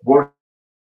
work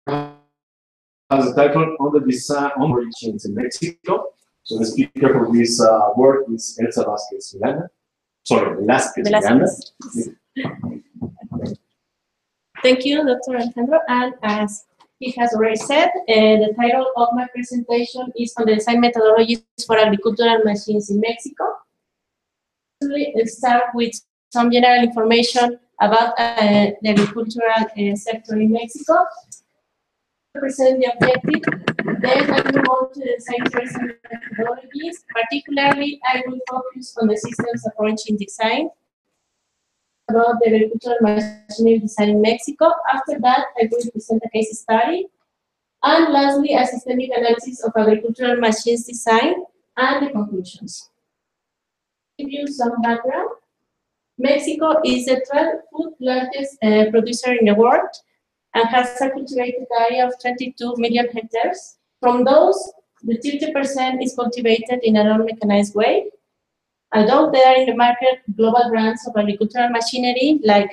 has a title on the design on origins in Mexico. So the speaker for this work is Elsa Vázquez Milana. Sorry, Velázquez Milana. Thank you, Dr. Alejandro. And as he has already said, the title of my presentation is on the design methodologies for agricultural machines in Mexico. Let's start with some general information about the agricultural sector in Mexico. Present the objective. Then I will move on to the design choice and methodologies. Particularly, I will focus on the systems approach in design, about the agricultural machinery design in Mexico. After that, I will present a case study. And lastly, a systemic analysis of agricultural machines design and the conclusions. To give you some background, Mexico is the 12th largest producer in the world and has a cultivated area of 22 million hectares. From those, the 30% is cultivated in a non-mechanized way. Although there are in the market global brands of agricultural machinery like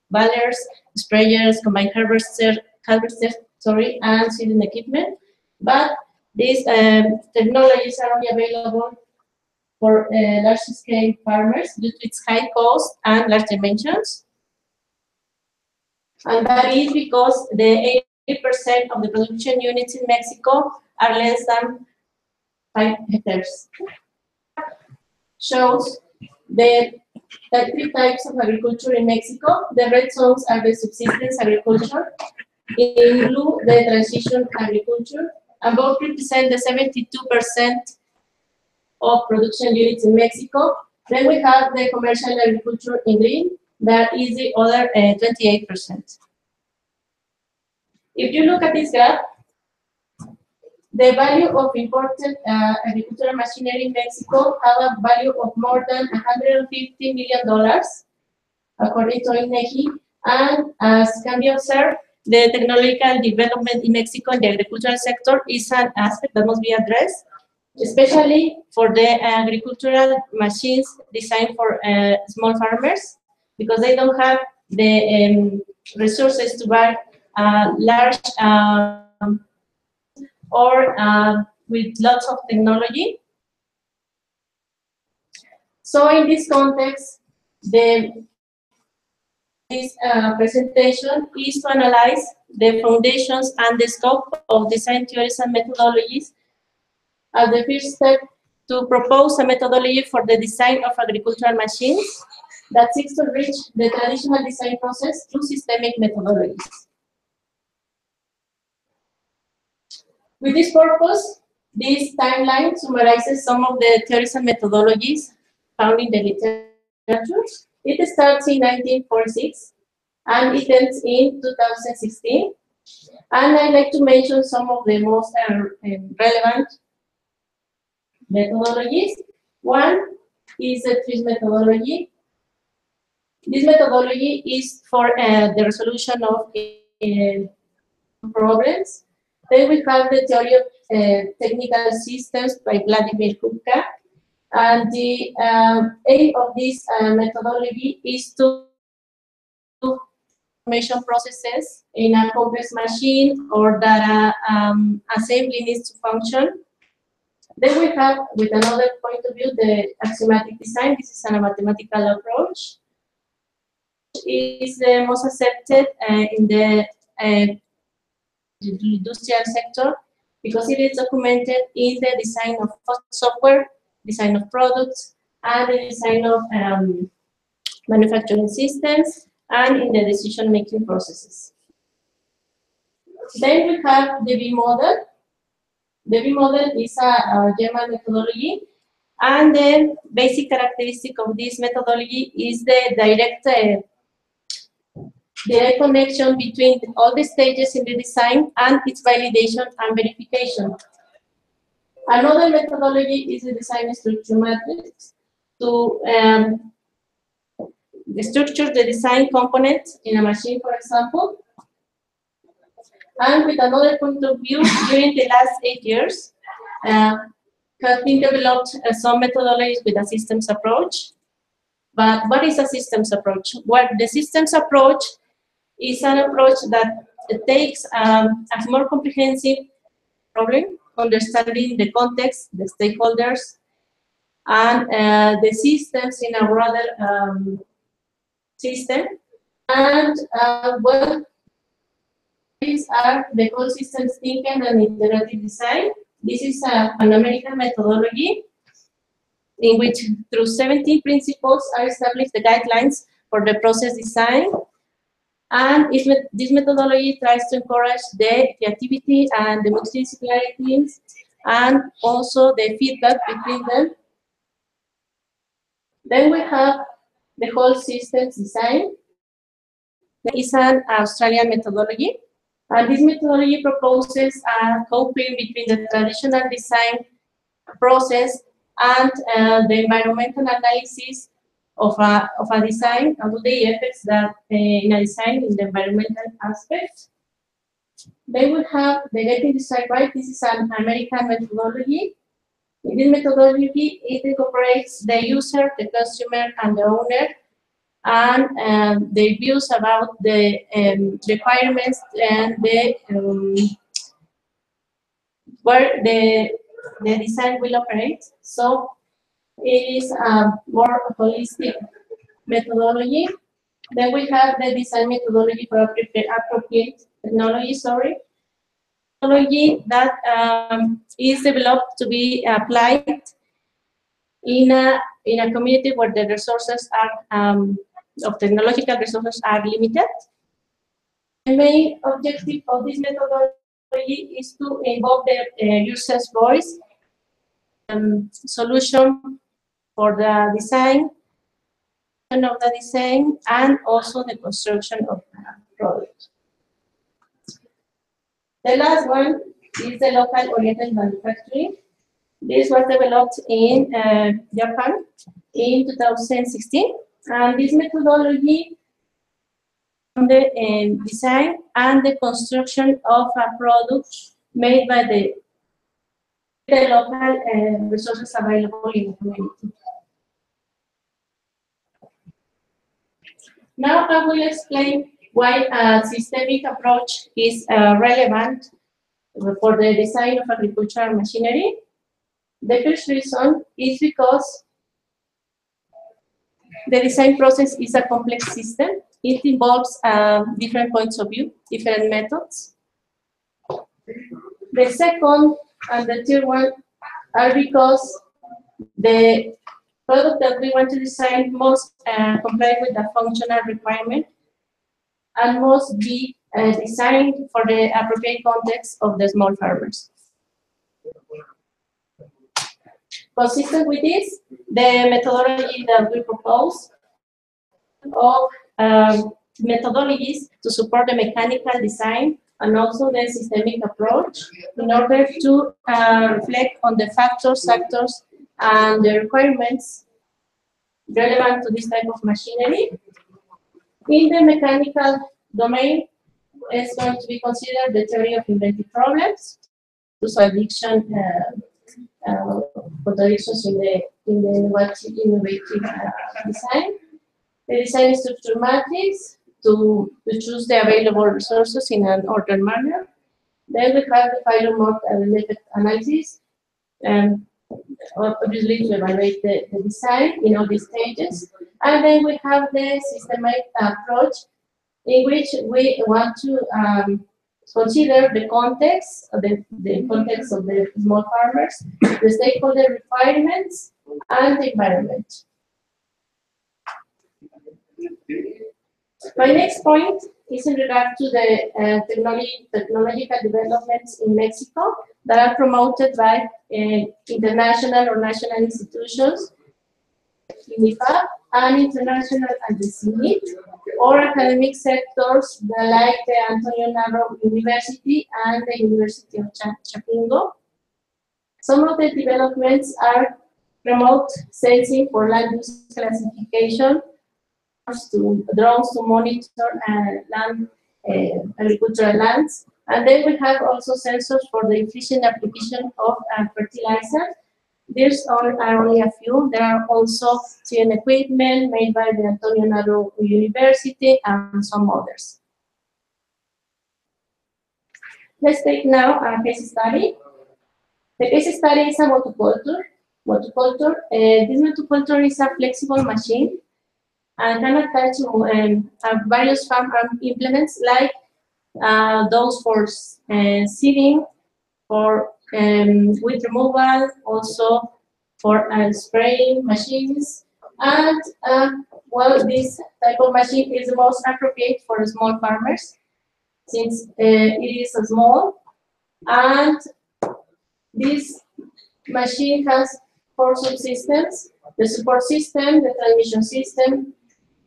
balers, sprayers, combine harvesters, and seeding equipment, but these technologies are only available for large-scale farmers due to its high cost and large dimensions. And that is because the 80% of the production units in Mexico are less than 5 hectares. Shows the 3 types of agriculture in Mexico. The red zones are the subsistence agriculture. In blue, the transition agriculture. And both represent the 72% of production units in Mexico. Then we have the commercial agriculture in green. That is the other 28%. If you look at this graph, the value of imported agricultural machinery in Mexico have a value of more than $150 million, according to INEGI. And as can be observed, the technological development in Mexico in the agricultural sector is an aspect that must be addressed, especially for the agricultural machines designed for small farmers, because they don't have the resources to buy large or with lots of technology. So in this context, this presentation is to analyze the foundations and the scope of design theories and methodologies as the first step to propose a methodology for the design of agricultural machines that seeks to reach the traditional design process through systemic methodologies. With this purpose, this timeline summarizes some of the theories and methodologies found in the literature. It starts in 1946 and it ends in 2016. And I'd like to mention some of the most relevant methodologies. One is the TRIZ methodology. This methodology is for the resolution of problems. Then we have the theory of technical systems by Vladimir Kupka. And the aim of this methodology is to information processes in a complex machine or that assembly needs to function. Then we have, with another point of view, the axiomatic design. This is a mathematical approach. It is the most accepted in the industrial sector because it is documented in the design of software, design of products, and the design of manufacturing systems, and in the decision-making processes. Then we have the V model. The V model is a German methodology, and the basic characteristic of this methodology is the direct connection between all the stages in the design and its validation and verification. Another methodology is the design structure matrix to structure the design components in a machine, for example. And with another point of view, during the last 8 years, have been developed some methodologies with a systems approach. But what is a systems approach? Well, the systems approach is an approach that takes a more comprehensive problem, understanding the context, the stakeholders, and the systems in a broader system. And well, these are the whole systems thinking and integrative design. This is an American methodology in which, through 17 principles, are established the guidelines for the process design. And this methodology tries to encourage the creativity and the multidisciplinarity, and also the feedback between them. Then we have the whole systems design. That is an Australian methodology. And this methodology proposes a coping between the traditional design process and the environmental analysis of a design, and the effects that in a design in the environmental aspect. Then we have the Getting Design Right. This is an American methodology. In this methodology, it incorporates the user, the consumer, and the owner, and the views about the requirements and the where the design will operate. So it is a more holistic methodology. Then we have the design methodology for appropriate technology, technology that is developed to be applied in a community where the resources are of technological resources are limited. The main objective of this methodology is to involve the user's voice, solution for the design of the design, and also the construction of the product. The last one is the local oriented manufacturing. This was developed in Japan in 2016, and this methodology on the design and the construction of a product made by the local resources available in the community. Now I will explain why a systemic approach is relevant for the design of agricultural machinery. The first reason is because the design process is a complex system. It involves different points of view, different methods. The second and the third one are because the product that we want to design must comply with the functional requirement and must be designed for the appropriate context of the small farmers. Consistent with this, the methodology that we propose of methodologies to support the mechanical design and also the systemic approach in order to reflect on the factors, sectors, and the requirements relevant to this type of machinery. In the mechanical domain, it's going to be considered the theory of inventive problems, to solve contradictions in the innovative design. The design structure matrix to choose the available resources in an ordered manner. Then we have the Phylomorph and effect analysis, obviously to evaluate the design in all these stages. And then we have the systematic approach in which we want to consider the context, the context of the small farmers, the stakeholder requirements, and the environment. My next point is in regard to the technological developments in Mexico that are promoted by international or national institutions, INIFAP, and international and the CINIT, or academic sectors like the Antonio Narro University and the University of Chapingo. Some of the developments are remote sensing for land use classification, drones to monitor agricultural lands, and then we have also sensors for the efficient application of fertilizer. These are only a few. There are also CN equipment made by the Antonio Narro University and some others. Let's take now a case study. The case study is a multiculture. This multiculture is a flexible machine and can attach various farm implements like those for seeding, for weed removal, also for spraying machines. And well, this type of machine is the most appropriate for small farmers since it is small. And this machine has 4 subsystems: the support system, the transmission system,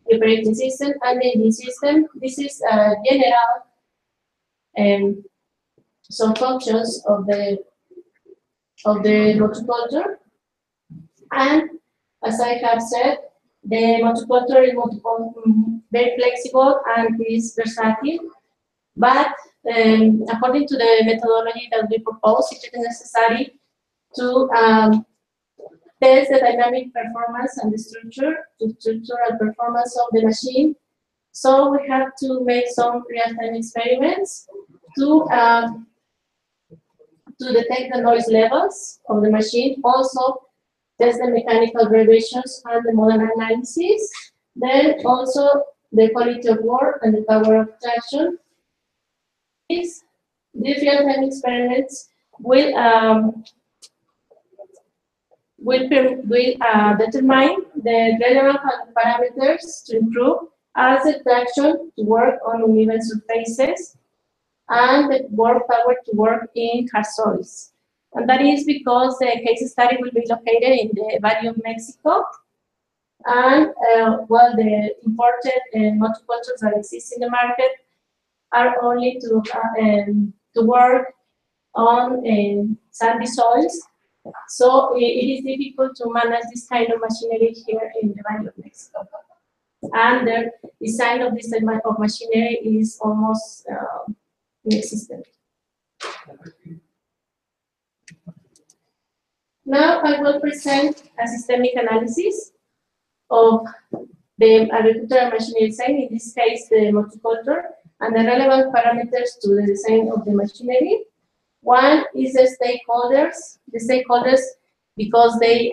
the operating system, and the engine system. This is general some functions of the multiculture. And as I have said, the multiculture is very flexible and is versatile. But according to the methodology that we propose, it is necessary to test the dynamic performance and the structural performance of the machine. So we have to make some real-time experiments to detect the noise levels of the machine, also test the mechanical variations and the model analysis, then also the quality of work and the power of traction. These real-time experiments will determine the relevant parameters to improve as the traction to work on uneven surfaces and the work power to work in hard soils. And that is because the case study will be located in the Valley of Mexico. And well, the imported multicultures that exist in the market are only to work on sandy soils. So it is difficult to manage this kind of machinery here in the Valley of Mexico. And the design of this type of machinery is almost inexistent. Now I will present a systemic analysis of the agricultural machinery design, in this case the multiculture, and the relevant parameters to the design of the machinery. One is the stakeholders. The stakeholders, because they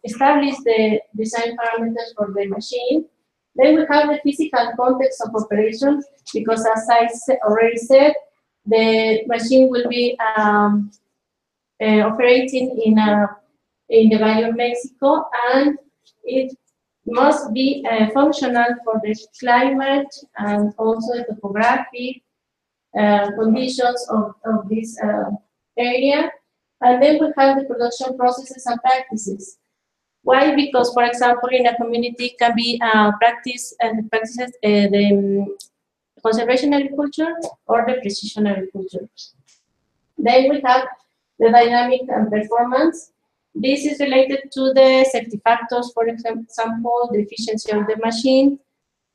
establish the design parameters for the machine. Then we have the physical context of operation, because as I already said, the machine will be operating in the Valley of Mexico, and it must be functional for the climate and also the topographic conditions of this area. And then we have the production processes and practices. Why? Because, for example, in a community can be practices the conservation agriculture or the precision agriculture. Then we have the dynamic and performance. This is related to the safety factors, for example, the efficiency of the machine,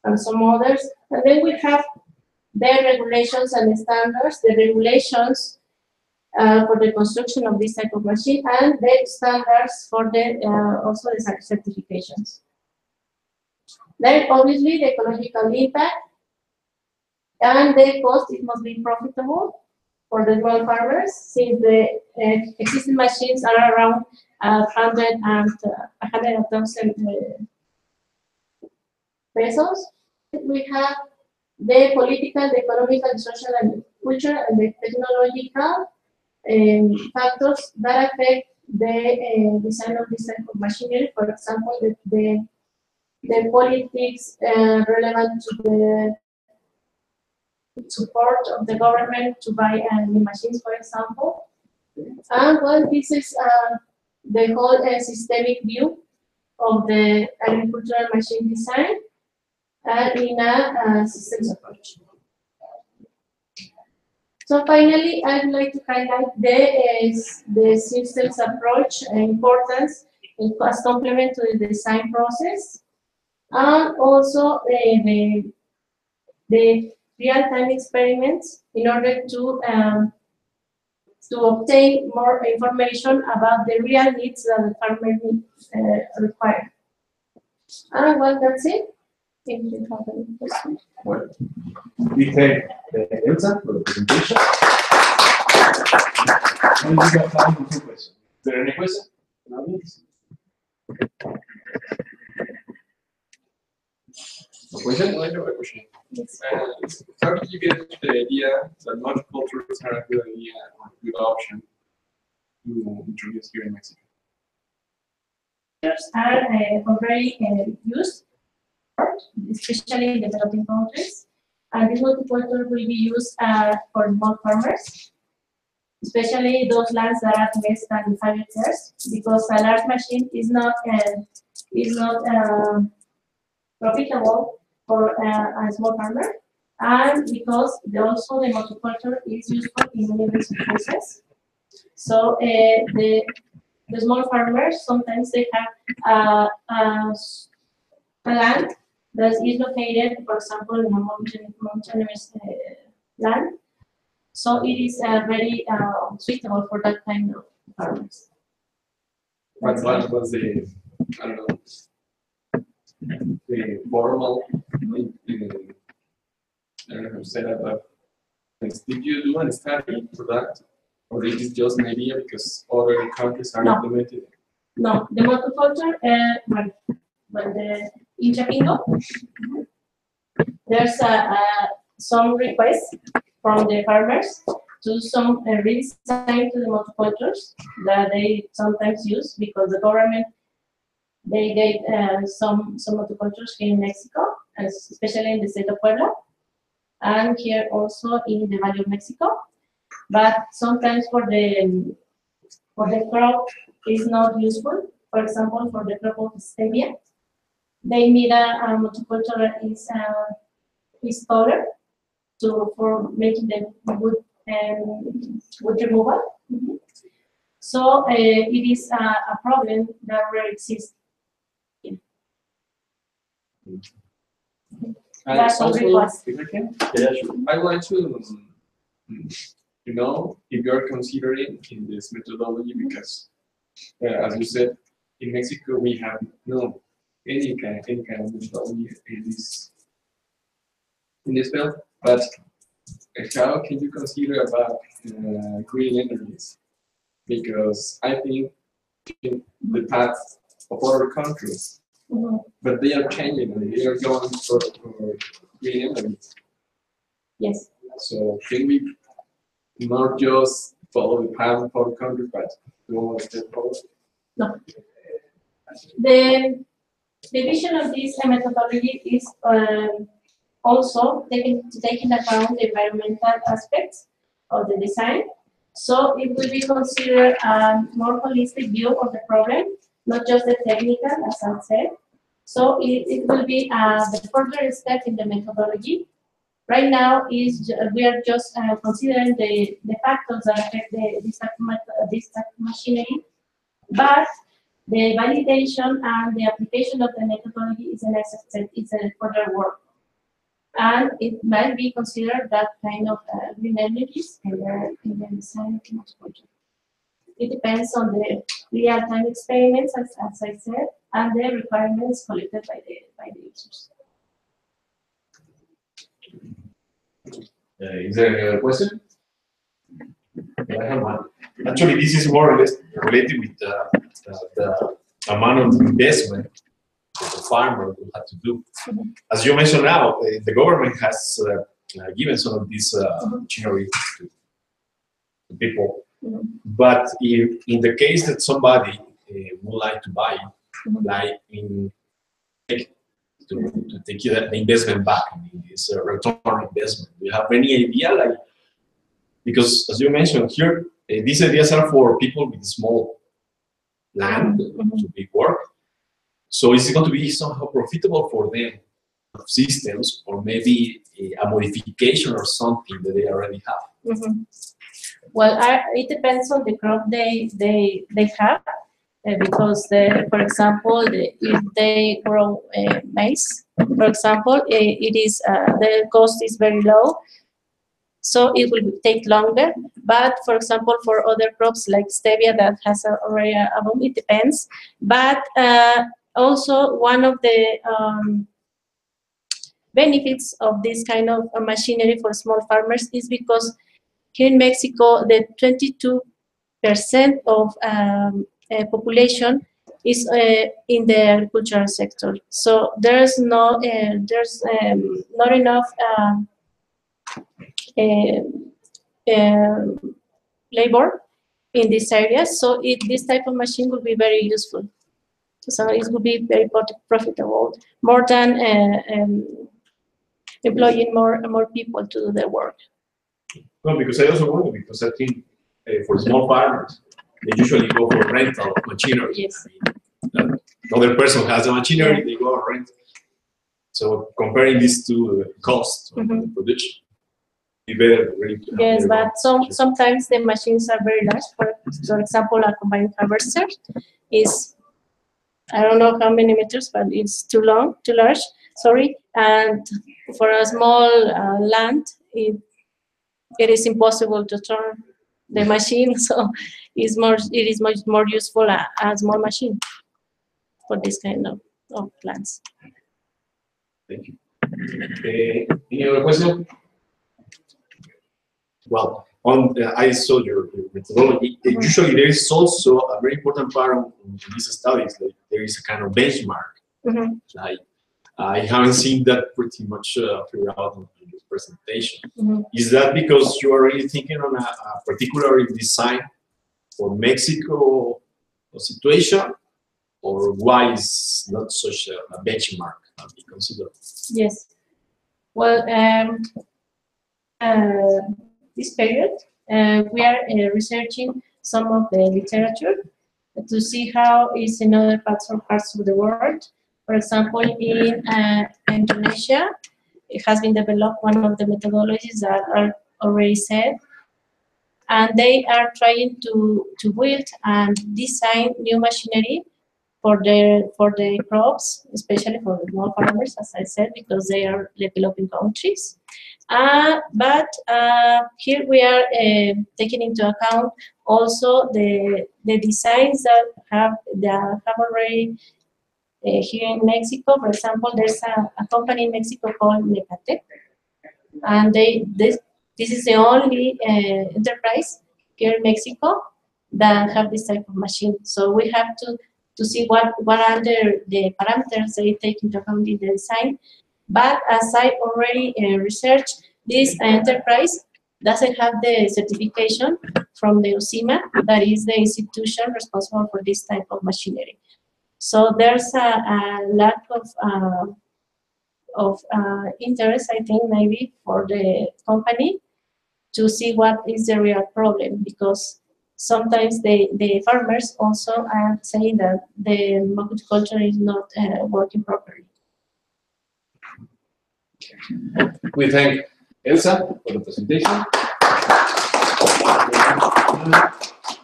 and some others. And then we have the regulations and standards, the regulations for the construction of this type of machine, and the standards for the also the certifications. Then obviously the ecological impact and the cost. It must be profitable for the small farmers, since the existing machines are around 100,000 pesos. We have the political, the economic, the social, and the cultural, and the technological factors that affect the design of this type of machinery. For example, the politics relevant to the support of the government to buy new machines, for example. And well, this is the whole systemic view of the agricultural machine design in a systems approach. So finally, I'd like to highlight the systems approach importance as complement to the design process, and also the real-time experiments in order to obtain more information about the real needs that the farmer require. And well, that's it. If you have any questions. Well, we thank Elsa for the presentation. And we have time for some questions. Is there any question? No question? I have a question. Yes. How did you get to the idea that multicultures are a good idea or a good option to introduce here in Mexico? Are already used, especially in developing countries, and this multicultural will be used for small farmers, especially those lands that are less than 5 hectares, because a large machine is not profitable for a small farmer, and because also the multicultural is useful in many resources. So the small farmers sometimes they have a land that is located, for example, in a mountainous land. So it is very suitable for that kind of farmers. What was the, I don't know, the formal setup of things? Did you do any study for that? Or is it just an idea because other countries are implementing it? No, the multicultural, in Chapingo, there's some requests from the farmers to some redesign to the multicultures that they sometimes use because the government they gave some multicultures here in Mexico, especially in the state of Puebla, and here also in the Valley of Mexico. But sometimes for the crop is not useful. For example, for the crop of stevia, they need a multicultural is taller for making the wood removal. So it is a problem that already exists. And That's also, all request. if I can, Yeah, sure. I would like to know if you're considering in this methodology because, as you said, in Mexico we have no any kind of methodology in this field. But how can you consider about green energies? Because I think in the path of other countries, but they are changing and they are going for green energies. Yes. So can we not just follow the path of other countries, but go a step forward? No. The vision of this methodology is also taking account the environmental aspects of the design. So it will be considered a more holistic view of the problem, not just the technical, as I said. So it will be the further step in the methodology. Right now, we are just considering the factors that affect this type of machinery, but the validation and the application of the methodology is the next step. It's a further work, and it might be considered that kind of green energies in the design of the project. It depends on the real-time experiments, as I said, and the requirements collected by the users. Is there any other question? I have one. Actually, this is more or less related with the amount of investment that the farmer will have to do. As you mentioned now, the government has given some of this machinery to people. But if in the case that somebody would like to buy it, like to take the investment back in this return on investment, do you have any idea? Like, because as you mentioned here, these ideas are for people with small land to big work. So is it going to be somehow profitable for them systems, or maybe a modification or something that they already have? Well, it depends on the crop they have, because for example, if they grow maize, for example, it is the cost is very low, so it will take longer. But for example, for other crops like stevia that has already a boom, it depends. But also one of the benefits of this kind of machinery for small farmers is because here in Mexico, the 22 percent of population is in the agricultural sector. So there's not enough labor in this area. So this type of machine would be very useful. So it would be very profitable, more than employing more people to do the work. No, because I also wonder, because I think for small farmers, they usually go for rental machinery. Yes. Another person has a machinery, they go rent. So comparing these two costs of the production, be better. Really yes, but sometimes the machines are very large. For example, a combined harvester is, I don't know how many meters, but it's too large. Sorry, and for a small land, it is impossible to turn the machine. So it is much more useful a small machine for this kind of plants. Thank you. Any other question? Well, I saw your methodology. Usually, there is also a very important part of these studies. Like there is a kind of benchmark. Like I haven't seen that pretty much throughout in this presentation. Is that because you are really thinking on a particular design for Mexico situation, or why is not such a benchmark to be considered? Yes. Well, this period, we are researching some of the literature to see how is in other parts of the world. For example, in Indonesia, it has been developed one of the methodologies that are already said, and they are trying to build and design new machinery for the crops, especially for the small farmers, as I said, because they are developing countries. But here we are taking into account also the designs that have already here in Mexico. For example, there's a company in Mexico called Mecatec, and this is the only enterprise here in Mexico that have this type of machine. So we have to see what are the parameters they take into account in the design. But as I already researched, this enterprise doesn't have the certification from the UCIMA, that is the institution responsible for this type of machinery. So there's a lack of interest, I think, maybe for the company to see what is the real problem, because sometimes the farmers also are saying that the culture is not working properly. We thank Elsa for the presentation.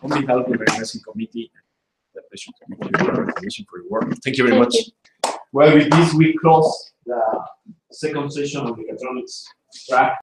On behalf of the Mexican Committee, the pleasure to meet you for your work. Thank you very much. Well, with this, we close the second session of the mechatronics track.